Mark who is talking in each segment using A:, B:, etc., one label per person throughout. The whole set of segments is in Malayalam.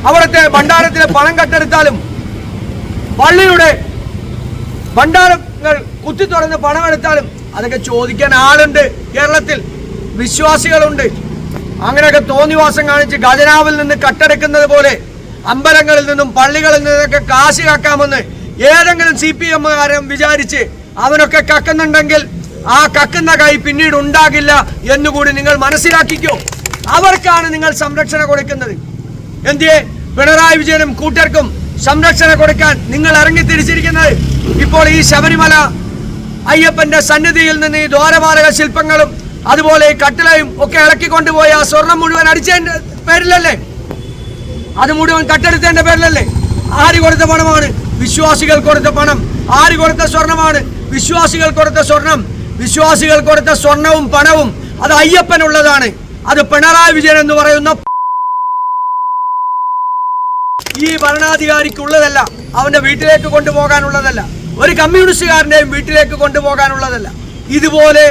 A: അവിടുത്തെ ഭണ്ഡാരത്തിലെ പണം കട്ടെടുത്താലും പള്ളിയുടെ ഭണ്ഡാരങ്ങൾ കുത്തി തുറന്ന് പണം എടുത്താലും അതൊക്കെ ചോദിക്കാൻ ആളുണ്ട്. കേരളത്തിൽ വിശ്വാസികളുണ്ട്. അങ്ങനെയൊക്കെ തോന്നിവാസം കാണിച്ച് ഖജനാവിൽ നിന്ന് കട്ടെടുക്കുന്നത് പോലെ അമ്പലങ്ങളിൽ നിന്നും പള്ളികളിൽ നിന്നൊക്കെ കാശ് കക്കാമെന്ന് ഏതെങ്കിലും CPM-കാരൻ വിചാരിച്ച് അവനൊക്കെ കക്കുന്നുണ്ടെങ്കിൽ ആ കക്കുന്ന കൈ പിന്നീട് ഉണ്ടാകില്ല എന്നുകൂടി നിങ്ങൾ മനസ്സിലാക്കിക്കോ. അവർക്കാണ് നിങ്ങൾ സംരക്ഷണം കൊടുക്കുന്നത്. എന്തിയെ പിണറായി വിജയനും കൂട്ടർക്കും സംരക്ഷണം കൊടുക്കാൻ നിങ്ങൾ ഇറങ്ങി തിരിച്ചിരിക്കുന്നത്? ഇപ്പോൾ ഈ ശബരിമല അയ്യപ്പന്റെ സന്നിധിയിൽ നിന്ന് ഈ ദ്വാരപാലക ശില്പങ്ങളും അതുപോലെ ഈ കട്ടിലയും ഒക്കെ ഇളക്കിക്കൊണ്ടുപോയി ആ സ്വർണം മുഴുവൻ അടിച്ചതിന്റെ പേരിലല്ലേ? അത് മുഴുവൻ കട്ടെടുത്തതിന്റെ പേരിലല്ലേ? ആര് കൊടുത്ത പണമാണ്? വിശ്വാസികൾ കൊടുത്ത പണം. ആര് കൊടുത്ത സ്വർണമാണ്? വിശ്വാസികൾ കൊടുത്ത സ്വർണം. വിശ്വാസികൾ കൊടുത്ത സ്വർണവും പണവും അത് അയ്യപ്പനുള്ളതാണ്. അത് പിണറായി വിജയൻ എന്ന് പറയുന്ന ഈ ഭരണാധികാരിക്കുള്ളതല്ല. അവന്റെ വീട്ടിലേക്ക് കൊണ്ടുപോകാനുള്ളതല്ല. ഒരു കമ്മ്യൂണിസ്റ്റുകാരന്റെയും വീട്ടിലേക്ക് കൊണ്ടുപോകാനുള്ളതല്ല. ഇതുപോലെ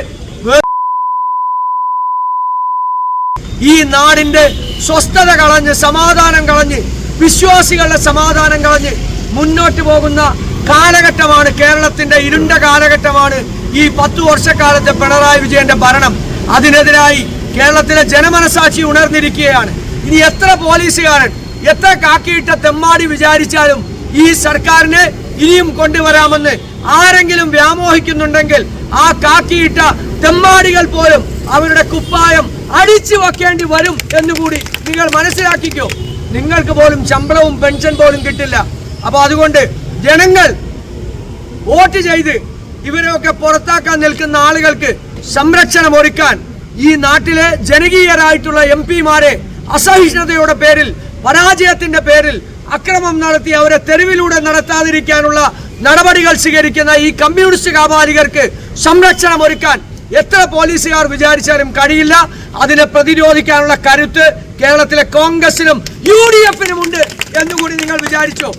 A: ഈ നാടിന്റെ സ്വസ്ഥത കളഞ്ഞ് സമാധാനം കളഞ്ഞ് വിശ്വാസികളുടെ സമാധാനം കളഞ്ഞ് മുന്നോട്ട് പോകുന്ന കാലഘട്ടമാണ്. കേരളത്തിന്റെ ഇരുണ്ട കാലഘട്ടമാണ് ഈ 10 വർഷക്കാലത്തെ പിണറായി വിജയന്റെ ഭരണം. അതിനെതിരായി കേരളത്തിലെ ജനമനസാക്ഷി ഉണർന്നിരിക്കുകയാണ്. ഇനി എത്ര പോലീസുകാരൻ എത്ര കാക്കിയിട്ട തെമ്മാടി വിചാരിച്ചാലും ഈ സർക്കാരിനെ ഇനിയും കൊണ്ടുവരാമെന്ന് ആരെങ്കിലും വ്യാമോഹിക്കുന്നുണ്ടെങ്കിൽ ആ കാക്കിയിട്ട തെമ്മാടികൾ പോലും അവരുടെ കുപ്പായം അടിച്ചു വെക്കേണ്ടി വരും എന്നുകൂടി നിങ്ങൾ മനസ്സിലാക്കിക്കോ. നിങ്ങൾക്ക് പോലും ശമ്പളവും പെൻഷൻ പോലും കിട്ടില്ല. അപ്പൊ അതുകൊണ്ട് ജനങ്ങൾ വോട്ട് ചെയ്ത് ഇവരെയൊക്കെ പുറത്താക്കാൻ നിൽക്കുന്ന ആളുകൾക്ക് സംരക്ഷണം ഒരുക്കാൻ ഈ നാട്ടിലെ ജനകീയരായിട്ടുള്ള MP-മാരെ അസഹിഷ്ണുതയുടെ പേരിൽ പരാജയത്തിന്റെ പേരിൽ അക്രമം നടത്തി അവരെ തെരുവിലൂടെ നടത്താതിരിക്കാനുള്ള നടപടികൾ സ്വീകരിക്കുന്ന ഈ കമ്മ്യൂണിസ്റ്റ് കാപാലികർക്ക് സംരക്ഷണം ഒരുക്കാൻ എത്ര പോലീസുകാർ വിചാരിച്ചാലും കഴിയില്ല. അതിനെ പ്രതിരോധിക്കാനുള്ള കരുത്ത് കേരളത്തിലെ കോൺഗ്രസിനും UDF-നും ഉണ്ട് എന്നുകൂടി നിങ്ങൾ വിചാരിച്ചോ.